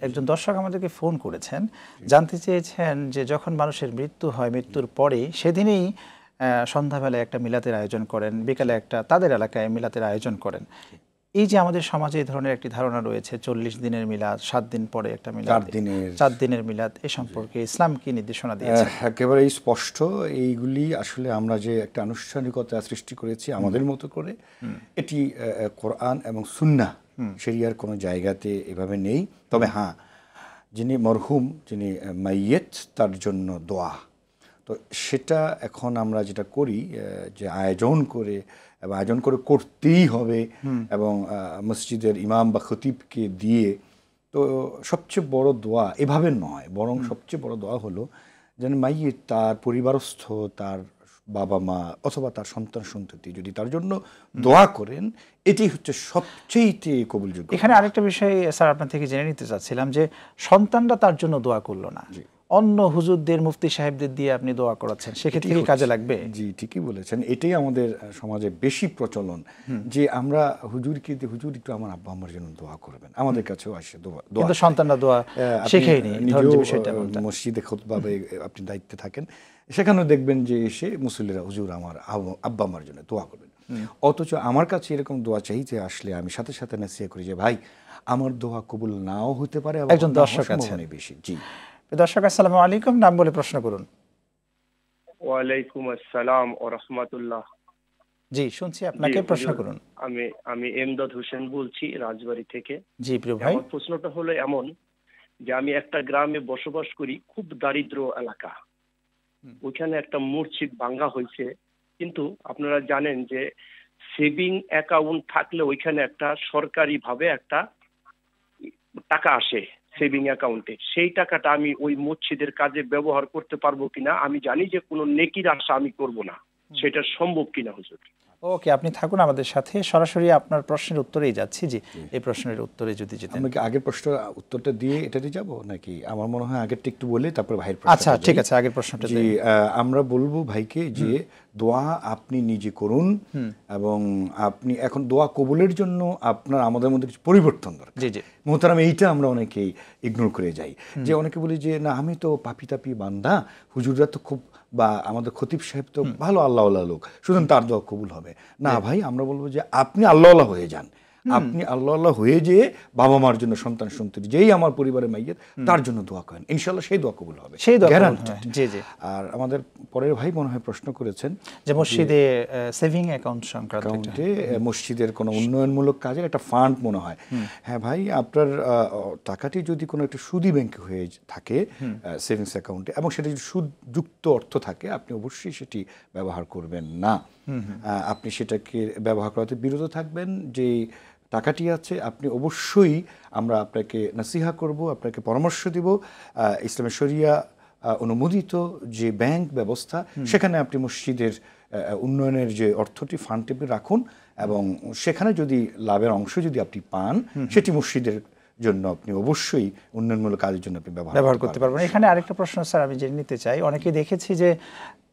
একজন দর্শক আমাদেরকে ফোন করেছেন, জানতে চেয়েছেন যে যখন মানুষের মৃত্যু হয়, মৃত্যুর পরে সেদিনেই সন্ধ্যাবেলায় একটা মিলাতের আয়োজন করেন, বিকালে একটা তাদের এলাকায় মিলাতের আয়োজন করেন। এই যে আমাদের সমাজে এই ধরনের একটি ধারণা রয়েছে 40 দিনের মিলাদ, 7 দিন পরে একটা মিলাদ, 4 দিনের মিলাদ, এ সম্পর্কে ইসলাম কি নির্দেশনা দিয়েছে? একেবারেই স্পষ্ট। এইগুলি আসলে আমরা যে একটা আনুষ্ঠানিকতা সৃষ্টি করেছি আমাদের মতো করে, এটি কোরআন এবং সুন্নাহ শরিয়ার কোনো জায়গাতে এভাবে নেই। তবে হ্যাঁ, যিনি মরহুম, যিনি মাইয়েত, তার জন্য দোয়া, তো সেটা এখন আমরা যেটা করি যে আয়োজন করে করতেই হবে, এবং মসজিদের ইমাম বা খতিবকে দিয়ে। তো সবচেয়ে বড় দোয়া এভাবে নয়, বরং সবচেয়ে বড় দোয়া হলো যেন মাইয়েত, তার পরিবারস্থ, তার বাবা মা অথবা তার সন্তান সন্ততি যদি তার জন্য দোয়া করেন, এটি হচ্ছে সবচেয়ে কবুলযোগ্য। এখানে আরেকটা বিষয় স্যার আপনার থেকে জেনে নিতে চাচ্ছিলাম যে সন্তানরা তার জন্য দোয়া করলো না, অন্য হুজুরদের, মুফতি সাহেবদের দিয়ে আপনি দোয়া করাচ্ছেন, সেক্ষেত্রে কি কাজে লাগবে? জি, ঠিকই বলেছেন। এটাই আমাদের সমাজে বেশি প্রচলন যে আমরা হুজুরকে দিয়ে, হুজুর একটু আমার আব্বা আম্মার জন্য দোয়া করবেন, আমাদের কাছেও আসে দোয়া, কিন্তু সন্তানরা দোয়া শেখেনি। মসজিদে খুতবাবে আপনি দায়িত্বে থাকেন, সেখানেও দেখবেন যে এসে মুসল্লিরা হুজুর আমার আব্বা আম্মার জন্য দোয়া করবেন। অথচ আমার কাছে এরকম দোয়া চাইতে আসলে আমি সাথে সাথে নসিহত করি যে ভাই, আমার দোয়া কবুল নাও হতে পারে। একজন দর্শক আছেন বেশি। জি দর্শক, আসসালামু আলাইকুম, নাম বলে প্রশ্ন করুন। ওয়ালাইকুম আসসালাম ওয়া রাহমাতুল্লাহ। জি, শুনছি, আপনাকে প্রশ্ন করুন। আমি এমদাদ হোসেন বলছি রাজবাড়ী থেকে। জি প্রিয় ভাই। আমার প্রশ্নটা হলো এমন যে আমি একটা গ্রামে বসবাস করি, খুব দারিদ্র এলাকা। ওইখানে একটা মসজিদ ভাঙা হয়েছে, কিন্তু আপনারা জানেন যে সেভিং অ্যাকাউন্ট থাকলে ওইখানে একটা সরকারি ভাবে একটা টাকা আসে সেভিং অ্যাকাউন্টে। সেই টাকাটা আমি ওই মসজিদের কাজে ব্যবহার করতে পারবো কিনা? আমি জানি যে কোনো নেকির আশা আমি করব না, সেটা সম্ভব কিনা হুজুর? ওকে, আপনি থাকুন আমাদের সাথে, সরাসরি আপনার প্রশ্নের উত্তরেই যাচ্ছি। জি, এই প্রশ্নের উত্তরে যদি যেতেন। আমি কি আগের প্রশ্নের উত্তরটা দিয়ে এটাতে যাব নাকি? আমার মনে হয় আগেরটা একটু বলে তারপর ভাইয়ের প্রশ্ন। আচ্ছা ঠিক আছে, আগের প্রশ্নটা। জি, আমরা বলবো ভাইকে যে দোয়া আপনি নিজে করুন, এবং আপনি এখন দোয়া কবুলের জন্য আপনার আমাদের মধ্যে কিছু পরিবর্তন দরকার। জি জি মোহতারাম, এইটা আমরা অনেকেই ইগনোর করে যাই। যে অনেকে বলি যে না, আমি তো পাপি তাপি বান্দা, হুজুররা তো খুব, বা আমাদের খতিব সাহেব তো ভালো আল্লাহওয়ালা লোক, সুতরাং তার দোয়া কবুল হবে না। ভাই, আমরা বলবো যে আপনি আল্লাহওয়ালা হয়ে যান। আপনি আল্লাহ হয়ে যেয়ে বাবা মার জন্য, সন্তান সন্ততি, যেই আমার পরিবারের মাইয়ের, তার জন্য দোয়া করেন, ইনশাআল্লাহ সেই দোয়া কবুল হবে, গ্যারান্টেড। জি জি। আর আমাদের পরের ভাই মনে হয় প্রশ্ন করেছেন যে মসজিদে সেভিং অ্যাকাউন্ট সংক্রান্ত, মসজিদের কোনো উন্নয়নমূলক কাজের একটা ফান্ড মনে হয়। হ্যাঁ ভাই, আপনার টাকাটি যদি কোনো একটা সুদী ব্যাংকে হয়ে থাকে, সেভিংস অ্যাকাউন্টে, এবং সেটা যদি সুদযুক্ত অর্থ থাকে, আপনি অবশ্যই সেটি ব্যবহার করবেন না। আপনি সেটাকে ব্যবহার করাতে বিরত থাকবেন। যে টাকাটি আছে, আপনি অবশ্যই, আমরা আপনাকে নসিহা করব, আপনাকে পরামর্শ দিব, ইসলামের শরিয়া অনুমোদিত যে ব্যাংক ব্যবস্থা, সেখানে আপনি মসজিদের উন্নয়নের যে অর্থটি ফান্ডে রাখুন, এবং সেখানে যদি লাভের অংশ যদি আপনি পান, সেটি মসজিদের জন্য আপনি অবশ্যই উন্নয়নমূলক কাজের জন্য আপনি ব্যবহার করতে পারবেন। এখানে আরেকটা প্রশ্ন স্যার আমি জেনে নিতে চাই, অনেকেই দেখেছি যে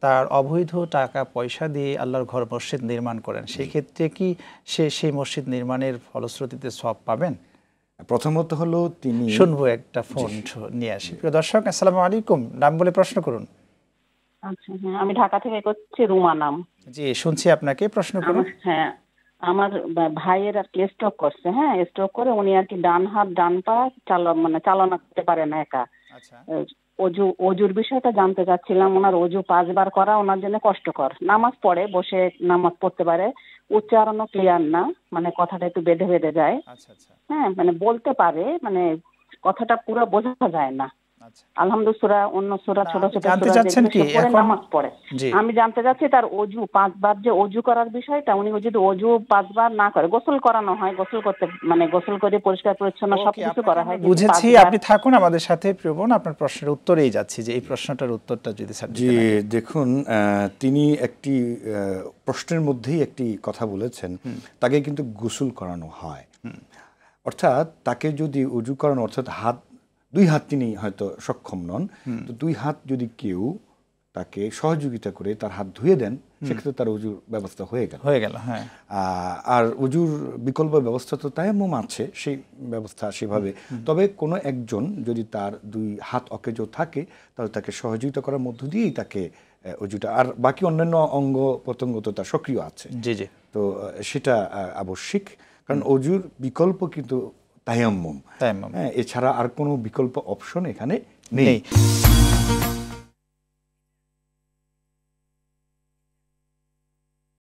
তার অবৈধ টাকা পয়সা দিয়ে আল্লাহর ঘর মসজিদ নির্মাণ করেন, সেই ক্ষেত্রে কি সেই মসজিদ নির্মাণের ফলশ্রুতিতে সওয়াব পাবেন? প্রথমত হলো তিনি, শুনবো একটা ফোন নিয়ে আসি। প্রিয় দর্শক, আসসালামু আলাইকুম, নাম বলে প্রশ্ন করুন। আচ্ছা, হ্যাঁ, আমি ঢাকা থেকে করছি, রুমা নাম। জি, শুনছি, আপনাকে প্রশ্ন করুন। হ্যাঁ, আমার ভাইয়ের আর কি স্ট্রোক করছে। হ্যাঁ, স্ট্রোক করে উনি আর কি ডান হাত ডান পা চালনা করতে পারে না একা। আচ্ছা, অজুর বিষয়টা জানতে চাচ্ছিলাম। ওনার অজু 5 বার করা ওনার জন্য কষ্টকর। নামাজ পড়ে, বসে নামাজ পড়তে পারে, উচ্চারণও ক্লিয়ার না, মানে কথাটা একটু বেঁধে বেঁধে যায়। আচ্ছা আচ্ছা। হ্যাঁ, মানে বলতে পারে, মানে কথাটা পুরো বোঝা যায় না। আলহামদুলিল্লাহ সূরা, অন্য সূরা, ছোট ছোট সূরা পড়ে নামাজ পড়ে। আমি জানতে চাচ্ছি তার অজু 5 বার, যে অজু করার বিষয়টা, উনি যদি অজু 5 বার না করে, গোসল করানো হয়, গোসল করতে, মানে গোসল করে পরিষ্কার পরিচ্ছন্ন সবকিছু করা হয়। বুঝেছি, আপনি থাকুন আমাদের সাথে প্রিয় বোন, আপনার প্রশ্নের উত্তরেই যাচ্ছি, যে এই প্রশ্নটার উত্তরটা যদি স্যার দিতেন। জি, দেখুন, তিনি একটি প্রশ্নের মধ্যেই একটি কথা বলেছেন, তাকে কিন্তু গোসল করানো হয়। অর্থাৎ তাকে যদি অজু করানো, অর্থাৎ দুই হাত তিনি হয়তো সক্ষম নন, তো 2 হাত যদি কেউ তাকে সহযোগিতা করে তার হাত ধুয়ে দেন, সেক্ষেত্রে তার উজুর ব্যবস্থা হয়ে গেল। হ্যাঁ। আর উজুর বিকল্প ব্যবস্থা তো তায়াম্মুম আছে, সেই ব্যবস্থা সেভাবে। তবে কোনো একজন যদি তার দুই হাত অকেজো থাকে, তাহলে তাকে সহযোগিতা করার মধ্য দিয়েই তাকে উজুটা, আর বাকি অন্যান্য অঙ্গ প্রত্যঙ্গ তো তার সক্রিয় আছে, জি। তো সেটা আবশ্যিক, কারণ অজুর বিকল্প কিন্তু তায়াম্মুম। হ্যাঁ, এছাড়া আর কোনো বিকল্প অপশন এখানে নেই।